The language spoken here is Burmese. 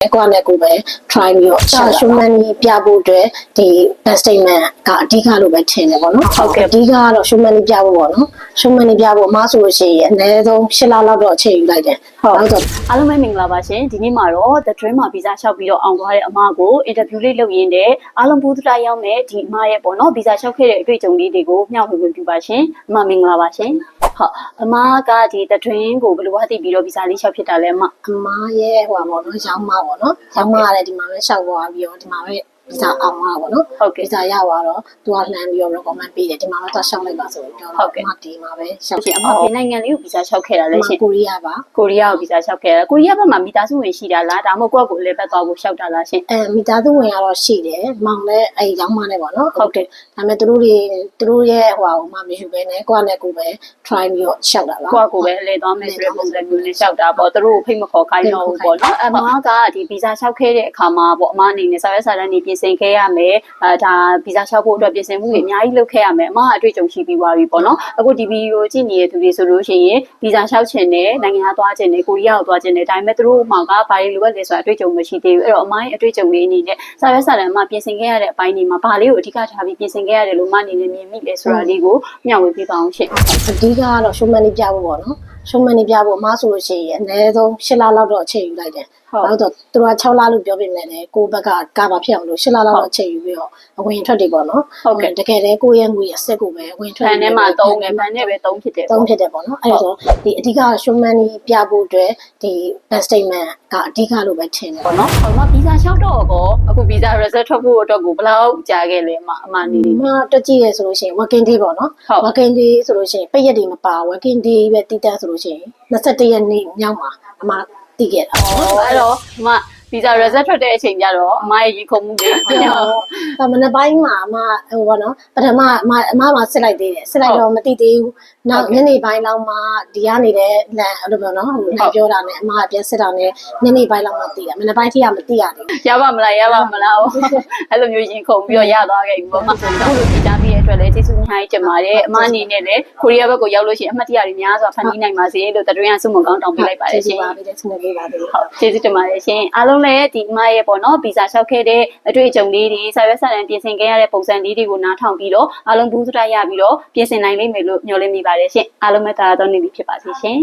ကိုနဲ့ကိုပဲ try ပြီးတော့ show money ပြဖို့အတွက်ဒီ best statement ကအဓိကလို့ပဲထင်တယ်ပေါ့နော်ဟုတ်ကဲ့အဓိကကတော့ show money ပြဖို့ပေါ့နော် show money ပြဖို့အမားဆိုလို့ရှိရင်အနည်းဆုံး8လလောက်တော့အချိန်ယူလိုက်တယ်ဟုတ်အားလုံးပဲမင်္ဂလာပါရှင်ဒီနေ့မှာတော့ The Dream မှာဗီဇာလျှောက်ပြီးတော့အောင်သွားတဲ့အမကို interview လေးလုပ်ရင်းနဲ့အားလုံးဘူးတရားရောက်မဲ့ဒီအမရဲ့ပေါ့နော်ဗီဇာလျှောက်ခဲ့တဲ့အတွေ့အကြုံလေးတွေကိုမျှဝေပြပါရှင်အမမင်္ဂလာပါရှင်ဟုတ်အမကဒီ The Dream ကိုဘယ်လိုဟာသိပြီးတော့ဗီဇာလေးလျှောက်ဖြစ်တာလဲအမရဲ့ဟိုပါပေါ့နော်ရောင်းမပေါ့နော်ရောင်းမရတယ်ဒီမှာပဲလျှောက်သွားပြီးတော့ဒီမှာပဲဗီဇာအောင်သွားပါတော့ဟုတ်ကဲ့ဗီဇာရသွားတော့သူကလှမ်းပြီးတော့ recommend ပေးတယ်ဒီမှာပဲသွားလျှောက်လိုက်ပါဆိုတော့ဟုတ်ကဲ့ဒီမှာပဲလျှောက်ရှင်အမဒီနိုင်ငံလေးကိုဗီဇာလျှောက်ခဲ့တာလဲရှင်ကိုရီးယားပါကိုရီးယားကိုဗီဇာလျှောက်ခဲ့တာကိုရီးယားဘက်မှာမိသားစုဝင်ရှိတာလားဒါမှမဟုတ်ကိုယ့်ကိုယ်လည်းပဲသွားဖို့လျှောက်တာလားရှင်မိသားစုဝင်ကတော့ရှိတယ်မောင်လည်းအဲ့ရောင်းမနဲ့ပေါ့နော်ဟုတ်ကဲ့ဒါပေမဲ့သူတို့ရဲ့ဟိုဟာမှမယူဘဲနဲ့ကိုယ့်နဲ့ကိုယ်ပဲ try ပြီးတော့လျှောက်တာပါကိုယ့်ကိုယ်ပဲလဲသွားမယ်ဆိုတဲ့ပုံစံမျိုးလေးလျှောက်တာပေါ့သူတို့ကိုဖိတ်မခေါ်ခိုင်းတော့ဘူးပေါ့နော်အမကဒီဗီဇာလျှောက်ခဲ့တဲ့အခါမှာပေါ့အမအနေနဲ့စာရွက်စာတမ်းတွေပြင်ဆင်ခဲ့ရမယ်ဒါဗီဇာလျှောက်ဖို့အတွက်ပြင်ဆင်မှုတွေအများကြီးလုပ်ခဲ့ရမယ်အမအတွေ့အကြုံရှိပြီးသွားပြီပေါ့နော်အခုဒီဗီဒီယိုကြည့်နေတဲ့သူတွေဆိုလို့ရှိရင်ဗီဇာလျှောက်ချင်တယ်နိုင်ငံသားသွားချင်တယ်ကိုရီးယားကိုသွားချင်တယ်ဒါပေမဲ့သူတို့မှကဘာတွေလိုအပ်လဲဆိုတာအတွေ့အကြုံမရှိသေးဘူးအဲ့တော့အမရဲ့အတွေ့အကြုံလေးအနေနဲ့စာရွက်စာတမ်းမှာပြင်ဆင်ခဲ့ရတဲ့အပိုင်းတွေမှာဘာလေးကိုအဓိကထားပြီးပြင်ဆင်ခဲ့ရတယ်လို့မအနေနဲ့မြင်မိလဲဆိုတာလေးကိုမျှဝေပေးပါအောင်ရှင့်အဓိကကတော့ show money ပြဖို့ပေါ့နော် show money ပြဖို့အမားဆိုလို့ရှိရင်အနည်းဆုံး8လလောက်တော့အချိန်ယူလိုက်တယ်ဟုတ်တော့သူက6လလို့ပြောပြနေတယ်ကိုဘက်ကကာပါဖြစ်အောင်လို့8လလောက်တော့အချိန်ယူပြီးတော့အဝင်ထွက်တွေပေါ့နော်ဟုတ်ကဲ့တကယ်တည်းကိုရဲ့ငွေအစစ်ကိုပဲဝင်ထွက်ဖန်ထဲမှာ3တယ်ဖန်နဲ့ပဲ3ဖြစ်တယ်3ဖြစ်တယ်ပေါ့နော်အဲ့တော့ဒီအဓိက show money ပြဖို့အတွက်ဒီ best statement ကအဓိကလို့ပဲထင်တယ်ပေါ့နော်ဟိုမှာဗီဇာလျှောက်တော့ကောအခုဗီဇာ result ထွက်ဖို့အတွက်ကိုဘယ်လောက်ကြာခဲ့လဲအမအနေနဲ့တက်ကြည့်ရဆိုလို့ရှိရင် working day ပေါ့နော် working day ဆိုလို့ရှိရင်ပိတ်ရက်တွေမပါ working day ပဲတည်တတ်ဆိုလို့ရှိရင်21ရက်နေ့မြောက်မှာအမတည်ခဲ့တာအဲ့တော့အမဗီဇာ result ထွက်တဲ့အချိန်ကျတော့အမရဲ့ရေခုန်မှုတွေမနေ့ပိုင်းမှာအမဟိုပေါ့နော်ပထမအမမှာစစ်လိုက်သေးတယ်စစ်လိုက်တော့မသိသေးဘူးနောက်ညနေပိုင်းလောက်မှဒီကနေတဲ့လန်အဲ့လိုပြောနော်ဟိုလည်းပြောတာနဲ့အမကပြန်စစ်တာနဲ့ညနေပိုင်းလောက်မှသိတာမနေ့ပိုင်းထိကမသိရသေးဘူးရပါမလားအဲ့လိုမျိုးရင်ခုန်ပြီးတော့ရသွားခဲ့ပြီပေါ့မဆိုတော့ဒီတားပြီးရဲ့အတွက်လည်းကျေးဇူးအများကြီးတင်ပါတယ်အမအနေနဲ့လည်းကိုရီးယားဘက်ကိုရောက်လို့ရှိရင်အမှတ်တရတွေများစွာဖန်တီးနိုင်ပါစေလို့တတွင်းကဆုမွန်ကောင်းတောင်းပေးလိုက်ပါတယ်ရှင်ပါပြီဆုမွန်ပေးပါသေးဟုတ်ကျေးဇူးတင်ပါတယ်ရှင်အားလုံးလည်းဒီအမရဲ့ပေါ့နော်ဗီဇာလျှောက်ခဲ့တဲ့အတွေ့အကြုံလေးတွေစာရွက်စာတမ်းပြင်ဆင်ခဲ့ရတဲ့ပုံစံလေးတွေကိုနားထောင်ပြီးတော့အားလုံးဘူးစတရပြီးတော့ပြင်ဆင်နိုင်လိမ့်မယ်လို့မျှော်လင့်မိပါတယ်ရှင်အားလုံးပဲသာတော့နေပြီဖြစ်ပါစေရှင်